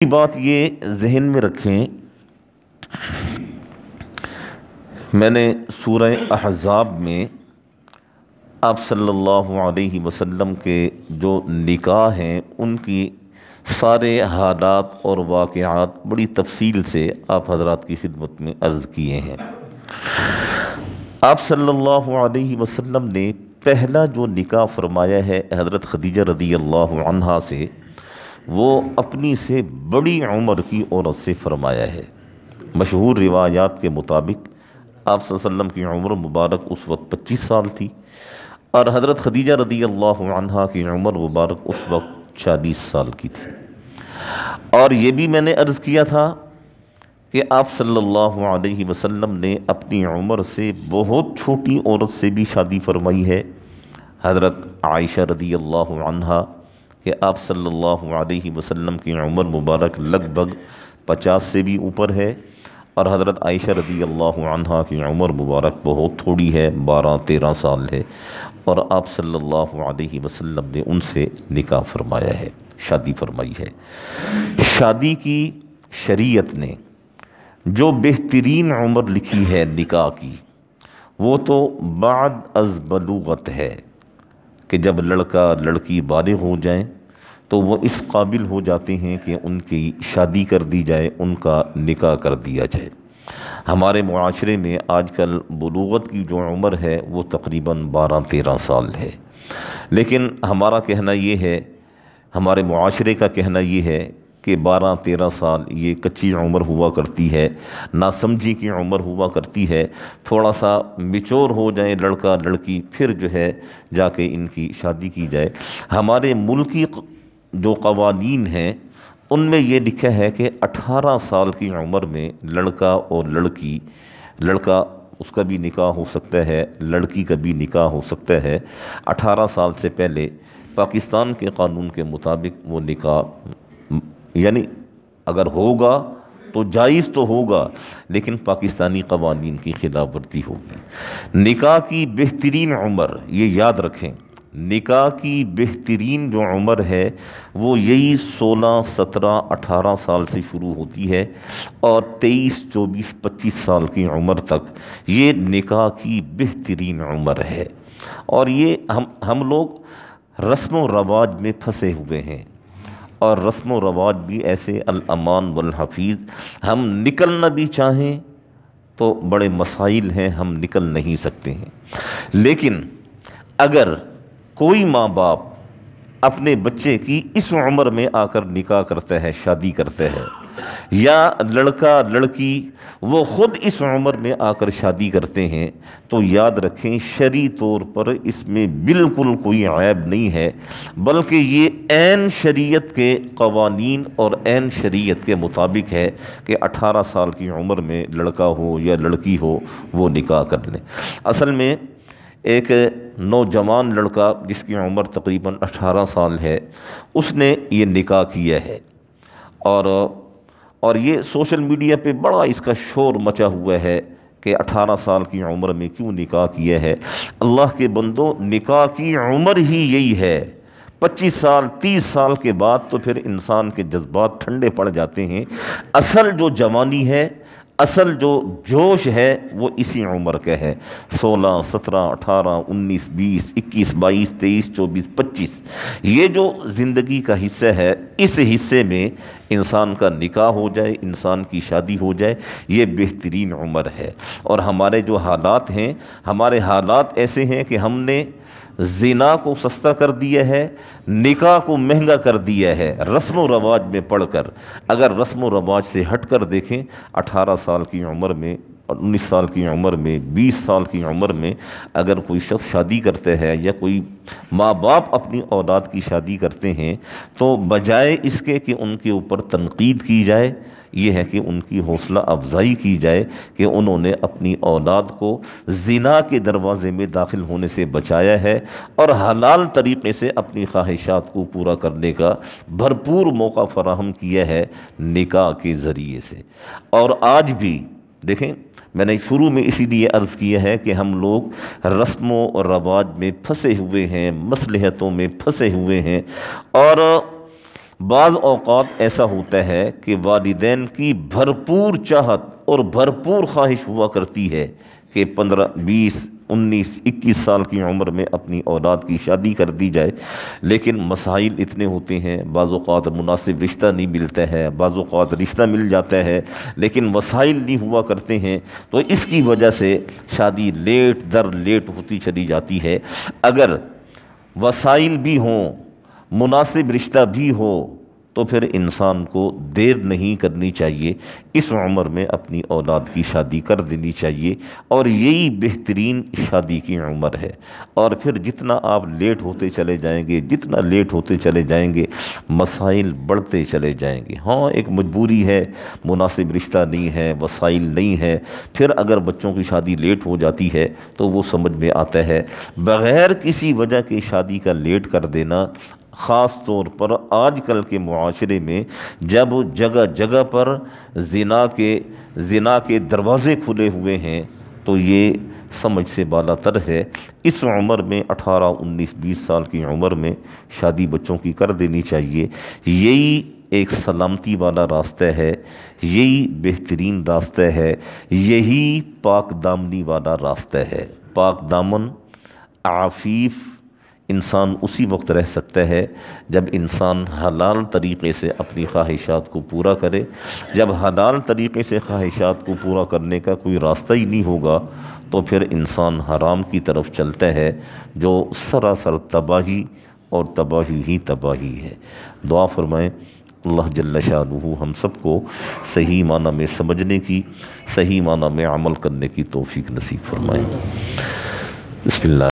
بات یہ ذہن میں رکھیں، میں نے سورہ احزاب میں آپ صلی اللہ علیہ وسلم کے جو نکاح ہیں ان کی سارے حالات اور واقعات بڑی تفصیل سے آپ حضرات کی خدمت میں عرض کیے ہیں۔ آپ صلی اللہ علیہ وسلم نے پہلا جو نکاح فرمایا ہے حضرت خدیجہ رضی اللہ عنہا سے، وہ اپنی سے بڑی عمر کی عورت سے فرمایا ہے۔ مشہور روایات کے مطابق آپ صلی اللہ علیہ وسلم کی عمر مبارک اس وقت 25 سال تھی اور حضرت خدیجہ رضی اللہ عنہا کی عمر مبارک اس وقت 40 سال کی تھی۔ اور یہ بھی میں نے عرض کیا تھا کہ آپ صلی اللہ علیہ وسلم نے اپنی عمر سے بہت چھوٹی عورت سے بھی شادی فرمائی ہے، حضرت عائشہ رضی اللہ عنہا، کہ آپ صلی اللہ علیہ وسلم کی عمر مبارک لگ بھگ 50 سے بھی اوپر ہے، اور حضرت عائشہ رضی اللہ عنہا کی عمر مبارک بہت تھوڑی ہے، 12-13 سال ہے، اور آپ صلی اللہ علیہ وسلم نے ان سے نکاح فرمایا ہے، شادی فرمائی ہے۔ شادی کی شریعت نے جو بہترین عمر لکھی ہے نکاح کی، وہ تو بعد از بلوغت ہے کہ جب لڑکا لڑکی بالغ ہو جائیں تو وہ اس قابل ہو جاتے ہیں کہ ان کی شادی کر دی جائے، ان کا نکاح کر دیا جائے۔ ہمارے معاشرے میں آج کل بلوغت کی جو عمر ہے وہ تقریباً 12-13 سال ہے، لیکن ہمارا کہنا یہ ہے، ہمارے معاشرے کا کہنا یہ ہے کہ 12-13 سال یہ کچی عمر ہوا کرتی ہے، ناسمجھی کی عمر ہوا کرتی ہے، تھوڑا سا میچور ہو جائیں لڑکا لڑکی پھر جو ہے جا کے ان کی شادی کی جائے۔ ہمارے ملکی جو قوانین ہیں ان میں یہ لکھا ہے کہ 18 سال کی عمر میں لڑکا اور لڑکی، لڑکا اس کا بھی نکاح ہو سکتا ہے، لڑکی کا بھی نکاح ہو سکتا ہے، 18 سال سے پہلے پاکستان کے قانون کے مطابق وہ نکاح یعنی اگر ہوگا تو جائز تو ہوگا، لیکن پاکستانی قوانین کی خلاف ورزی ہوگی۔ نکاح کی بہترین عمر یہ یاد رکھیں، نکاح کی بہترین جو عمر ہے وہ یہی 16, 17, 18 سال سے شروع ہوتی ہے اور 23, 24, 25 سال کی عمر تک یہ نکاح کی بہترین عمر ہے۔ اور یہ ہم لوگ رسم و رواج میں پھنسے ہوئے ہیں، اور رسم و رواج بھی ایسے الامان والحفیظ، ہم نکلنا بھی چاہیں تو بڑے مسائل ہیں، ہم نکل نہیں سکتے ہیں۔ لیکن اگر کوئی ماں باپ اپنے بچے کی اس عمر میں آ کر نکاح کرتا ہے، شادی کرتا ہے، یا لڑکا لڑکی وہ خود اس عمر میں آ کر شادی کرتے ہیں، تو یاد رکھیں شرعی طور پر اس میں بالکل کوئی عیب نہیں ہے، بلکہ یہ عین شریعت کے قوانین اور عین شریعت کے مطابق ہے کہ 18 سال کی عمر میں لڑکا ہو یا لڑکی ہو وہ نکاح کر لیں۔ اصل میں ایک نوجوان لڑکا جس کی عمر تقریباً 18 سال ہے، اس نے یہ نکاح کیا ہے، اور یہ سوشل میڈیا پہ بڑا اس کا شور مچا ہوا ہے کہ 18 سال کی عمر میں کیوں نکاح کیا ہے۔ اللہ کے بندو، نکاح کی عمر ہی یہی ہے۔ 25 سال 30 سال کے بعد تو پھر انسان کے جذبات ٹھنڈے پڑ جاتے ہیں۔ اصل جو جوانی ہے، اصل جو جوش ہے وہ اسی عمر کا ہے، 16, 17, 18, 19, 20, 21, 22, 23, 24, 25، یہ جو زندگی کا حصہ ہے، اس حصے میں انسان کا نکاح ہو جائے، انسان کی شادی ہو جائے، یہ بہترین عمر ہے۔ اور ہمارے جو حالات ہیں، ہمارے حالات ایسے ہیں کہ ہم نے زنا کو سستا کر دیا ہے، نکاح کو مہنگا کر دیا ہے رسم و رواج میں پڑھ کر۔ اگر رسم و رواج سے ہٹ کر دیکھیں، 18 سال کی عمر میں، 19 سال کی عمر میں، 20 سال کی عمر میں اگر کوئی شخص شادی کرتا ہے یا کوئی ماں باپ اپنی اولاد کی شادی کرتے ہیں، تو بجائے اس کے کہ ان کے اوپر تنقید کی جائے، یہ ہے کہ ان کی حوصلہ افزائی کی جائے کہ انہوں نے اپنی اولاد کو زنا کے دروازے میں داخل ہونے سے بچایا ہے اور حلال طریقے سے اپنی خواہشات کو پورا کرنے کا بھرپور موقع فراہم کیا ہے نکاح کے ذریعے سے۔ اور آج بھی دیکھیں، میں نے شروع میں اسی لیے عرض کیا ہے کہ ہم لوگ رسم و رواج میں پھنسے ہوئے ہیں، مصلحتوں میں پھنسے ہوئے ہیں، اور بعض اوقات ایسا ہوتا ہے کہ والدین کی بھرپور چاہت اور بھرپور خواہش ہوا کرتی ہے کہ 15 20 19 21 سال کی عمر میں اپنی اولاد کی شادی کر دی جائے، لیکن مسائل اتنے ہوتے ہیں، بعض اوقات مناسب رشتہ نہیں ملتا ہے، بعض اوقات رشتہ مل جاتا ہے لیکن وسائل نہیں ہوا کرتے ہیں، تو اس کی وجہ سے شادی لیٹ در لیٹ ہوتی چلی جاتی ہے۔ اگر وسائل بھی ہوں، مناسب رشتہ بھی ہو، تو پھر انسان کو دیر نہیں کرنی چاہیے، اس عمر میں اپنی اولاد کی شادی کر دینی چاہیے، اور یہی بہترین شادی کی عمر ہے۔ اور پھر جتنا آپ لیٹ ہوتے چلے جائیں گے، جتنا لیٹ ہوتے چلے جائیں گے، مسائل بڑھتے چلے جائیں گے۔ ہاں ایک مجبوری ہے، مناسب رشتہ نہیں ہے، وسائل نہیں ہے، پھر اگر بچوں کی شادی لیٹ ہو جاتی ہے تو وہ سمجھ میں آتا ہے۔ بغیر کسی وجہ کے شادی کا لیٹ کر دینا، خاص طور پر آج کل کے معاشرے میں جب جگہ جگہ پر زنا کے دروازے کھلے ہوئے ہیں، تو یہ سمجھ سے بالا تر ہے۔ اس عمر میں 18 19 20 سال کی عمر میں شادی بچوں کی کر دینی چاہیے۔ یہی ایک سلامتی والا راستہ ہے، یہی بہترین راستہ ہے، یہی پاک دامنی والا راستہ ہے۔ پاک دامن عفیف انسان اسی وقت رہ سکتا ہے جب انسان حلال طریقے سے اپنی خواہشات کو پورا کرے۔ جب حلال طریقے سے خواہشات کو پورا کرنے کا کوئی راستہ ہی نہیں ہوگا تو پھر انسان حرام کی طرف چلتا ہے، جو سراسر تباہی اور تباہی ہی تباہی ہے۔ دعا فرمائیں اللہ جل شانہ ہم سب کو صحیح معنی میں سمجھنے کی، صحیح معنی میں عمل کرنے کی توفیق نصیب فرمائیں۔ بسم اللہ۔